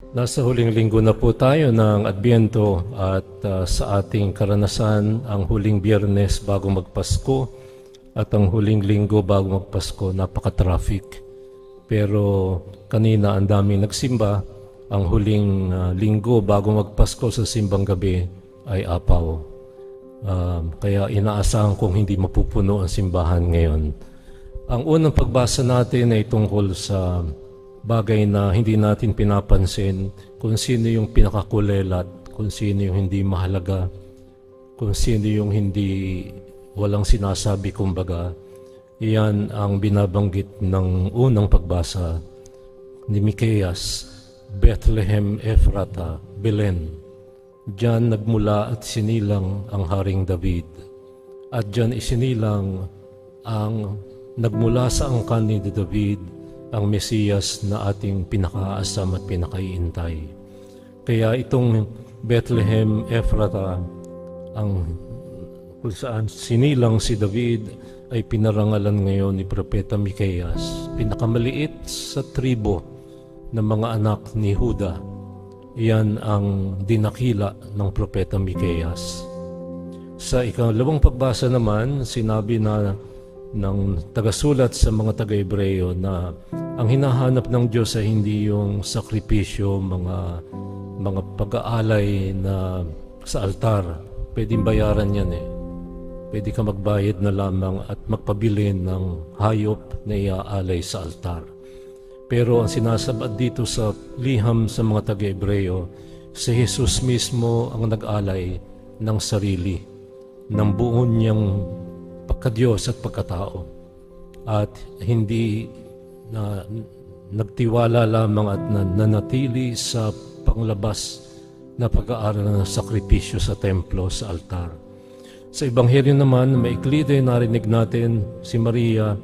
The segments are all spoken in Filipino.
Nasa huling linggo na po tayo ng Adbyento at sa ating karanasan, ang huling Biyernes bago magpasko at ang huling linggo bago magpasko, napaka-traffic. Pero kanina ang daming nagsimba, ang huling linggo bago magpasko sa simbang gabi ay apaw. Kaya inaasahan kong hindi mapupuno ang simbahan ngayon. Ang unang pagbasa natin ay tungkol sa bagay na hindi natin pinapansin, kung sino yung pinakakulelat, kung sino yung hindi mahalaga, kung sino yung hindi walang sinasabi kumbaga. Iyan ang binabanggit ng unang pagbasa ni Miqueas, Bethlehem Ephrata, Belen. Diyan nagmula at sinilang ang Haring David. At diyan isinilang ang nagmula sa angkan ni David, ang Mesiyas na ating pinakaasam at pinakaiintay. Kaya itong Bethlehem Ephrata, ang kung saan sinilang si David, ay pinarangalan ngayon ni Propeta Miqueas, pinakamaliit sa tribo ng mga anak ni Huda. Iyan ang dinakila ng Propeta Miqueas. Sa ikalawang pagbasa naman, sinabi na ng tagasulat sa mga taga-Hebreo na ang hinahanap ng Diyos ay hindi yung sakripisyo, mga pag-aalay na sa altar. Pwedeng bayaran yan eh. Pwede ka magbayad na lamang at magpabili ng hayop na iaalay sa altar. Pero ang sinasabad dito sa liham sa mga taga-Hebreo, si Jesus mismo ang nag-alay ng sarili, ng buo niyang pagka-Diyos at pagkatao, at hindi na nagtiwala lamang at nanatili sa panglabas na pag-aaral ng sakripisyo sa templo, sa altar. Sa Ebanghelyo naman, maikli din narinig natin si Maria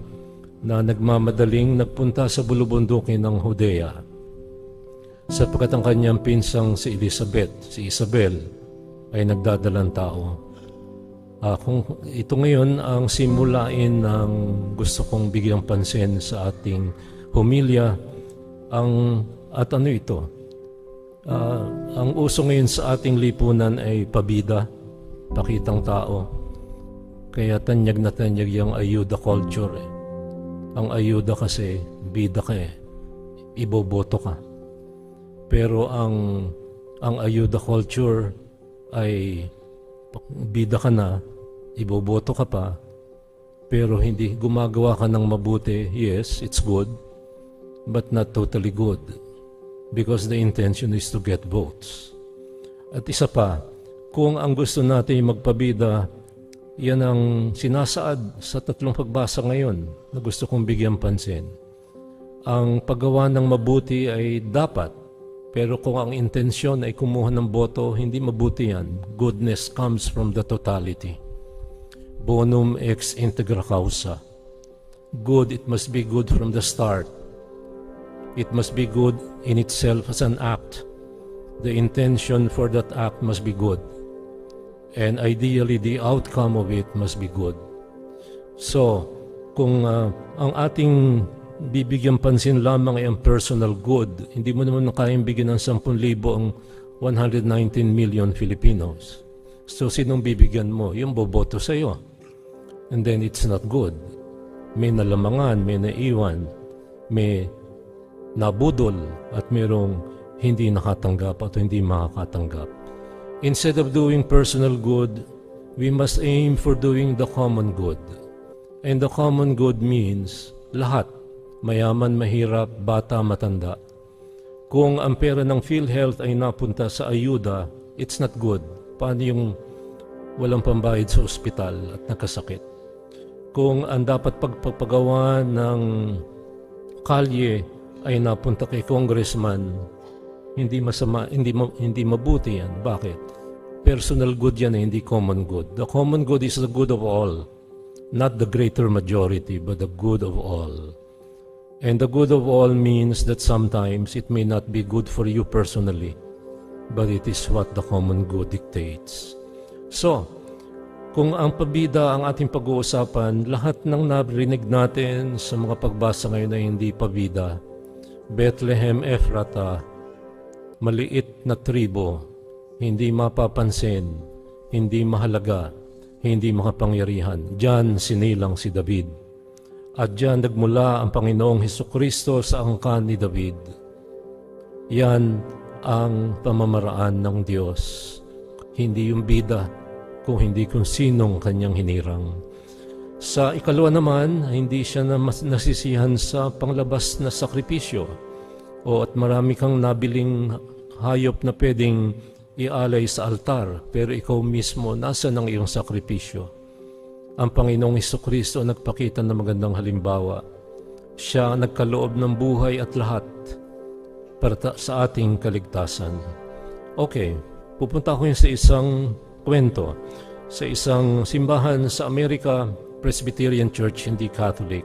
na nagmamadaling nagpunta sa bulubundukin ng Judea, sapagkat ang kanyang pinsang si Elizabeth, si Isabel, ay nagdadalang tao. Kung ito ngayon ang simulain ng gusto kong bigyang pansin sa ating homilya, at ano ito? Ang uso ngayon sa ating lipunan ay pabida, pakitang tao. Kaya tanyag na tanyag yung ayuda culture eh. Ang ayuda kasi, bida ka eh. Iboboto ka. Pero ang ayuda culture ay bida ka na, iboboto ka pa, pero hindi gumagawa ka ng mabuti. Yes, it's good, but not totally good, because the intention is to get votes. At isa pa, kung ang gusto natin magpabida, yan ang sinasaad sa tatlong pagbasa ngayon na gusto kong bigyan pansin. Ang paggawa ng mabuti ay dapat, pero kung ang intensyon ay kumuha ng boto, hindi mabuti yan. Goodness comes from the totality. Bonum ex integra causa. Good, it must be good from the start. It must be good in itself as an act. The intention for that act must be good. And ideally, the outcome of it must be good. So, kung ang ating bibigyan pansin lamang ay ang personal good, hindi mo naman kayang bigyan ng 10,000 ang 119 million Filipinos. So, sinong bibigyan mo? Yung boboto sa iyo. And then it's not good. May nalamangan, may naiwan, may nabudol, at mayroong hindi nakatanggap at hindi makakatanggap. Instead of doing personal good, we must aim for doing the common good. And the common good means lahat. Mayaman, mahirap, bata, matanda. Kung ang pera ng PhilHealth ay napunta sa ayuda, it's not good. Paano yung walang pambayad sa ospital at nagkasakit? Kung ang dapat pagpapagawa ng kalye ay napunta kay congressman, hindi masama, hindi mabuti yan. Bakit? Personal good yan, hindi common good. The common good is the good of all, not the greater majority, but the good of all. And the good of all means that sometimes it may not be good for you personally, but it is what the common good dictates. So, kung ang pabida ang ating pag-uusapan, lahat ng narinig natin sa mga pagbasa ngayon ay hindi pabida. Bethlehem Ephrata, maliit na tribo, hindi mapapansin, hindi mahalaga, hindi makapangyarihan. Diyan sinilang si David. At diyan nagmula ang Panginoong Hesukristo sa angkan ni David. Yan ang pamamaraan ng Diyos. Hindi yung bida, kung hindi kung sinong kanyang hinirang. Sa ikalawa naman, hindi siya nasisihan sa panglabas na sakripisyo. At marami kang nabiling hayop na pwedeng ialay sa altar, pero ikaw mismo, nasa ng iyong sakripisyo? Ang Panginoong Hesukristo nagpakita ng magandang halimbawa. Siya nagkaloob ng buhay at lahat para sa ating kaligtasan. Okay, pupunta ko yun sa isang kwento. Sa isang simbahan sa Amerika, Presbyterian Church, hindi Catholic.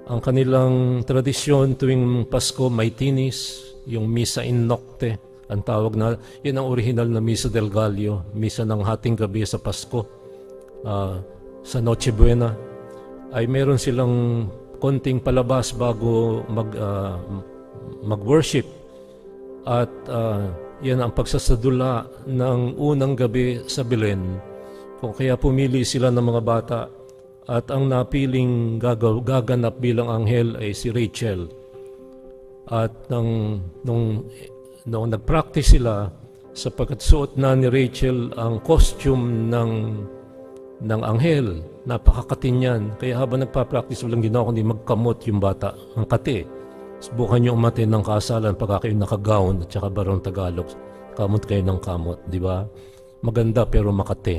Ang kanilang tradisyon tuwing Pasko, Maitinis, yung Misa in Nocte, ang tawag na, yun ang original na Misa del Gallo, Misa ng hating gabi sa Pasko. Sa Noche Buena, ay meron silang konting palabas bago mag-worship. At yan ang pagsasadula ng unang gabi sa Belen. Kung kaya pumili sila ng mga bata, at ang napiling gaganap bilang anghel ay si Rachel. At nung nag-practice sila, sapagkat suot na ni Rachel ang costume ng anghel, napakakatin yan. Kaya habang nagpa-practice, walang ginawa kundi magkamot yung bata, ang kati. Subukan nyo umatin ng kasalan pagka kayo naka-gown at saka barong Tagalog. Kamot kayo ng kamot, di ba? Maganda pero makati.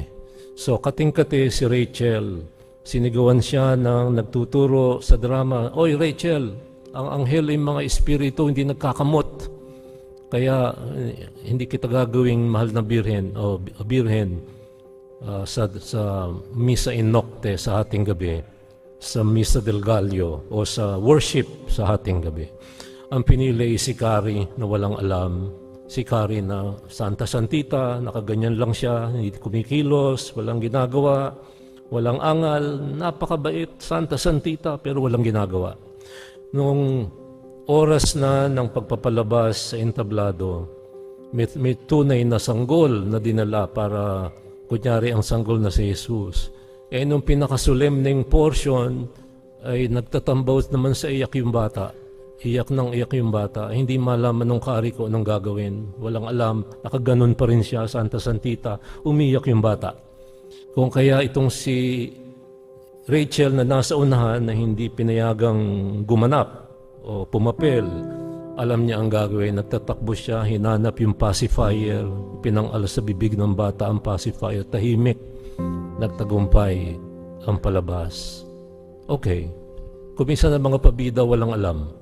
So, kating-kati si Rachel. Sinigawan siya ng nagtuturo sa drama, "Oy Rachel, ang anghel ay mga espiritu, hindi nagkakamot. Kaya hindi kita gagawing mahal na birhen o birhen sa Misa in Nocte sa hating gabi, sa Misa del Gallo o sa worship sa hating gabi." Ang pinili ay si Carrie na walang alam. Si Carrie na Santa Santita, nakaganyan lang siya, hindi kumikilos, walang ginagawa, walang angal, napakabait, Santa Santita, pero walang ginagawa. Noong oras na ng pagpapalabas sa entablado, may tunay na sanggol na dinala para kunyari ang sanggol na si Jesus. Nung pinakasolemneng portion ay nagtatambaw naman sa iyak yung bata. Iyak ng iyak yung bata. Hindi malaman ng kari ko anong gagawin. Walang alam. Nakaganon pa rin siya, Santa Santita. Umiyak yung bata. Kung kaya itong si Rachel na nasa unahan na hindi pinayagang gumanap o pumapel, alam niya ang gagawin. Nagtatakbo siya, hinanap yung pacifier, pinangal sa bibig ng bata ang pacifier, tahimik, nagtagumpay ang palabas. Okay, kuminsan ng mga pabida walang alam.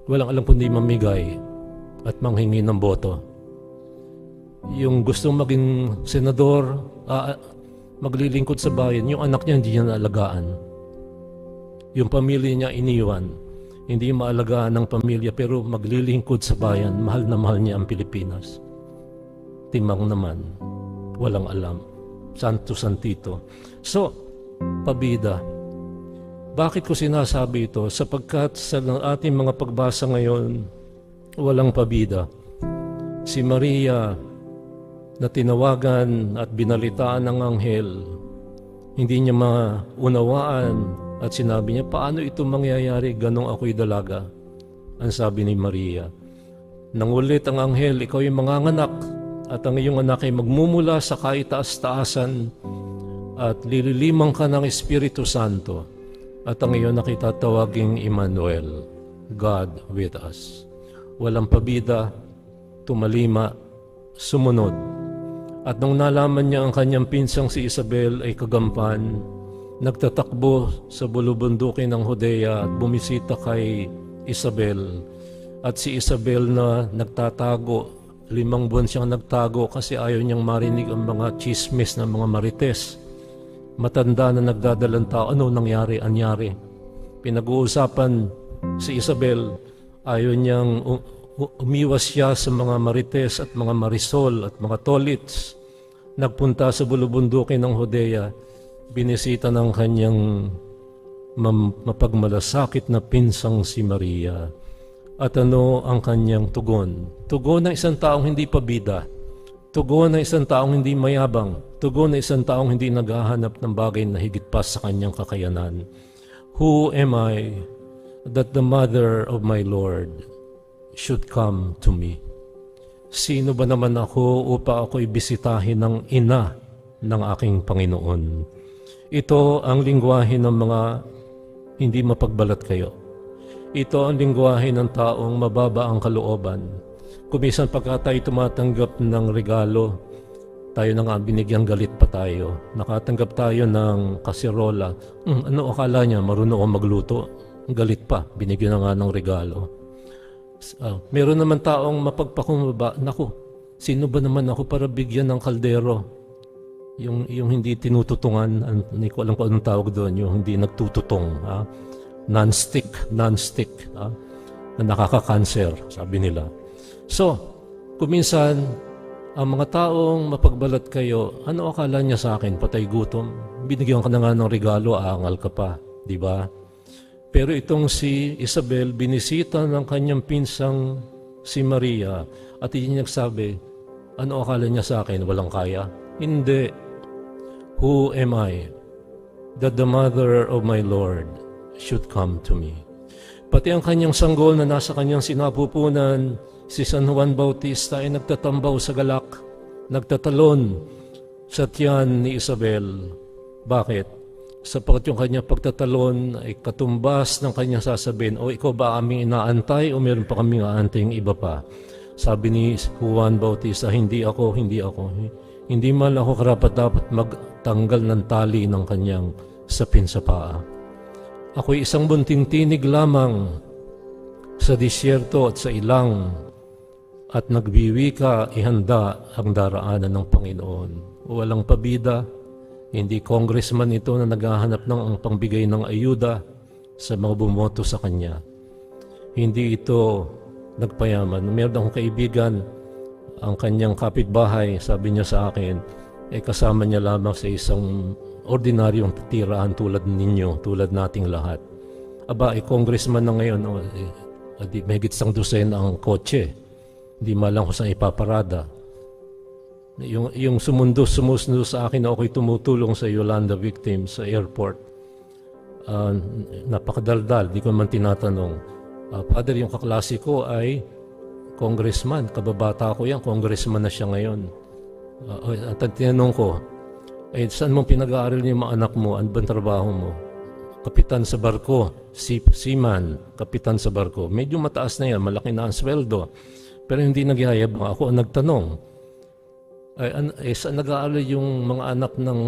Walang alam kundi mamigay at manghingi ng boto. Yung gustong maging senador, maglilingkod sa bayan, yung anak niya hindi niya naalagaan. Yung pamilya niya iniwan. Hindi maalagaan ng pamilya pero maglilingkod sa bayan. Mahal na mahal niya ang Pilipinas. Timang naman. Walang alam. Santo Santito. So, pabida. Bakit ko sinasabi ito? Sapagkat sa ating mga pagbasa ngayon, walang pabida. Si Maria na tinawagan at binalitaan ng anghel, hindi niya maunawaan at sinabi niya, paano ito mangyayari? Ganong ako'y dalaga. Ang sabi ni Maria, nangulit ang anghel, ikaw yung manganganak at ang iyong anak ay magmumula sa kaitaas-taasan at lililimang ka ng Espiritu Santo at ang iyong nakitatawaging Emmanuel, God with us. Walang pabida, tumalima, sumunod. At nung nalaman niya ang kanyang pinsang si Isabel ay kagampan, nagtatakbo sa bulubundukin ng Judea at bumisita kay Isabel. At si Isabel na nagtatago, 5 buwan siyang nagtago kasi ayaw niyang marinig ang mga chismis ng mga marites. Matanda na nagdadalang tao, ano nangyari, anyari. Pinag-uusapan si Isabel, ayaw niyang umiwas siya sa mga marites at mga marisol at mga tolits. Nagpunta sa bulubundukin ng Judea, binisita ng kanyang mapagmalasakit na pinsang si Maria. At ano ang kanyang tugon? Tugon ng isang taong hindi pabida. Tugon ng isang taong hindi mayabang. Tugon ng isang taong hindi naghahanap ng bagay na higit pa sa kanyang kakayanan. Who am I that the mother of my Lord should come to me? Sino ba naman ako upang ako'y bisitahin ng ina ng aking Panginoon? Ito ang lingwahe ng mga hindi mapagbalat kayo. Ito ang lingwahe ng taong mababa ang kalooban. Kumisan pagka tayo tumatanggap ng regalo, tayo na nga binigyan, galit pa tayo. Nakatanggap tayo ng kasirola. Ano akala niya? Marunong ako magluto. Galit pa. Binigyan na nga ng regalo. Meron naman taong mapagpakumbaba. Naku, sino ba naman ako para bigyan ng kaldero? Yung hindi tinututungan, hindi ko alam kung anong tawag doon, yung hindi nagtututong. Non-stick, na nakaka-cancer, sabi nila. So, kuminsan, ang mga taong mapagbalat kayo, ano akala niya sa akin? Patay gutom. Binigyan ka na nga ng regalo, aangal ka pa. Di ba? Pero itong si Isabel, binisita ng kanyang pinsang si Maria at hindi nagsabi, ano akala niya sa akin? Walang kaya? Hindi. Who am I that the mother of my Lord should come to me? Pati ang kanyang sanggol na nasa kanyang sinapupunan, si San Juan Bautista ay nagtatambaw sa galak, nagtatalon sa tiyan ni Isabel. Bakit? Sapagkat yung kanyang pagtatalon ay katumbas ng kanyang sasabihin, o ikaw ba aming inaantay o meron pa kaming aantaying iba pa? Sabi ni Juan Bautista, hindi ako. Hindi man ako karapat-dapat magtanggal ng tali ng kanyang sapin sa paa. Ako'y isang bunting tinig lamang sa disyerto at sa ilang at nagbiwika ihanda ang daraanan ng Panginoon. Walang pabida, hindi congressman ito na naghahanap ng pangbigay ng ayuda sa mga bumoto sa kanya. Hindi ito nagpayaman. Meron akong kaibigan, ang kanyang kapitbahay, sabi niya sa akin, kasama niya lamang sa isang ordinaryong tirahan tulad ninyo, tulad nating lahat. Aba, congressman na ngayon, may higit isang dosena ang kotse. Hindi malang ko saan ipaparada. Yung sumusunod sa akin na ako'y tumutulong sa Yolanda victim sa airport, napakadaldal, di ko man tinatanong. Father, yung kaklase ko ay congressman, kababata ko yan, congressman na siya ngayon. At tinanong ko, saan mong pinag-aaral yung mga anak mo? Ano bang trabaho mo? Kapitan sa barko, seaman, kapitan sa barko. Medyo mataas na yan, malaki na ang sweldo. Pero hindi nagyayabang. Ako ang nagtanong, saan nag-aaral yung mga anak ng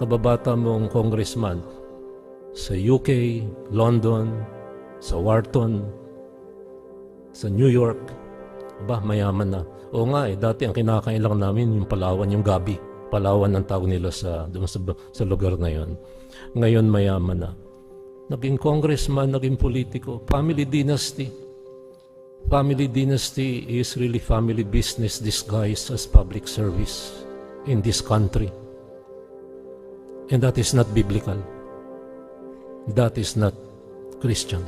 kababata mong congressman? Sa UK, London, sa Wharton, sa New York. Aba, mayaman na. Oo nga dati ang kinakain lang namin yung Palawan, yung Gabi. Palawan ang tawag nila sa lugar na yon. Ngayon mayaman na. Naging congressman, naging politiko. Family dynasty. Family dynasty is really family business disguised as public service in this country. And that is not biblical. That is not Christian.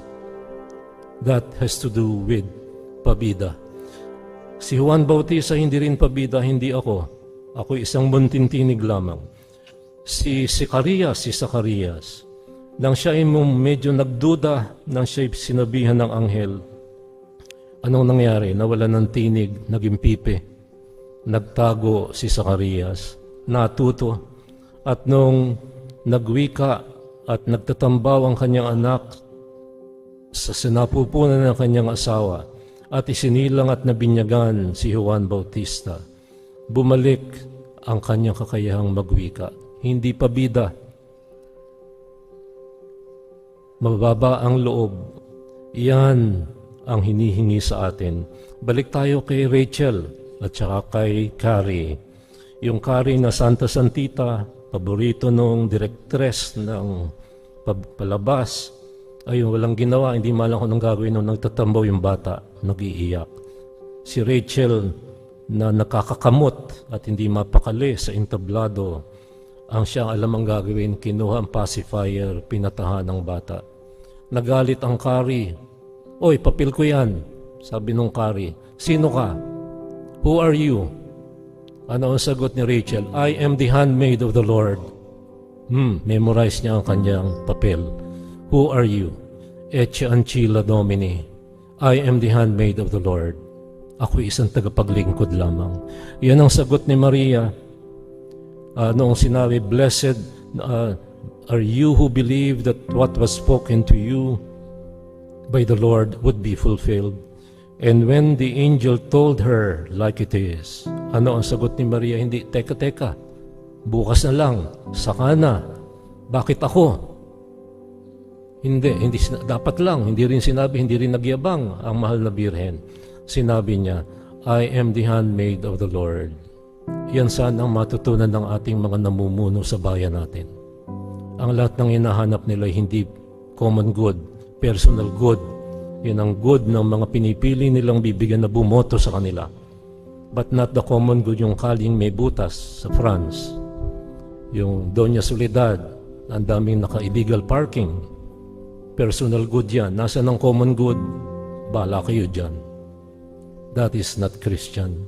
That has to do with pabida. Si Juan Bautista hindi rin pabida, hindi ako. Ako'y isang buntintinig lamang. Si Zacarias, nang siya ay medyo nagduda, nang siya sinabihan ng anghel, anong nangyari? Nawalan ng tinig, naging pipe. Nagtago si Zacarias, natuto, at nung nagwika at nagtatambaw ang kanyang anak sa sinapupunan ng kanyang asawa, at isinilang at nabinyagan si Juan Bautista, bumalik ang kanyang kakayahang magwika. Hindi pabida. Mababa ang loob. Iyan ang hinihingi sa atin. Balik tayo kay Rachel at saka kay Carrie. Yung Carrie na Santa Santita, paborito nung direktres ng palabas, ay walang ginawa, hindi malang kung anong gagawin nung nagtatambaw yung bata, nag-iiyak. Si Rachel na nakakakamot at hindi mapakali sa entablado, ang siyang alam ang gagawin, kinuha ang pacifier, pinatahan ng bata. Nagalit ang Carrie Oy, papel ko yan. Sabi nung Kari, sino ka? Who are you? Ano ang sagot ni Rachel? I am the handmaid of the Lord. Memorize niya ang kanyang papel. Who are you? Ecce ancilla Domini. I am the handmaid of the Lord. Ako isang tagapaglingkod lamang. Yan ang sagot ni Maria. Noong sinabi, blessed are you who believe that what was spoken to you by the Lord would be fulfilled. And when the angel told her like it is, ano ang sagot ni Maria? Hindi, teka, bukas na lang, saka na. Bakit ako? Hindi dapat lang, hindi rin sinabi, hindi rin nagyabang ang mahal na birhen. Sinabi niya, I am the handmaid of the Lord. Yan sana ang matutunan ng ating mga namumuno sa bayan natin. Ang lahat ng hinahanap nila hindi common good, personal good. Yan ang good ng mga pinipili nilang bibigyan na bumoto sa kanila. But not the common good, yung kaling may butas sa France. Yung Doña Soledad, ang daming naka-illegal parking. Personal good yan. Nasa ng common good, bala kayo dyan. That is not Christian.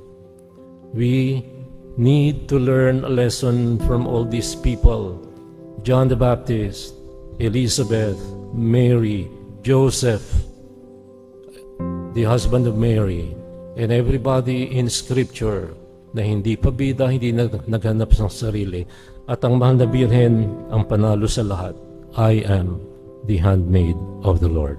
We need to learn a lesson from all these people. John the Baptist, Elizabeth, Mary, Joseph, the husband of Mary, and everybody in Scripture na hindi pabida, hindi naghanap ng sarili. At ang mahal na birhen ang panalo sa lahat. I am the handmaid of the Lord.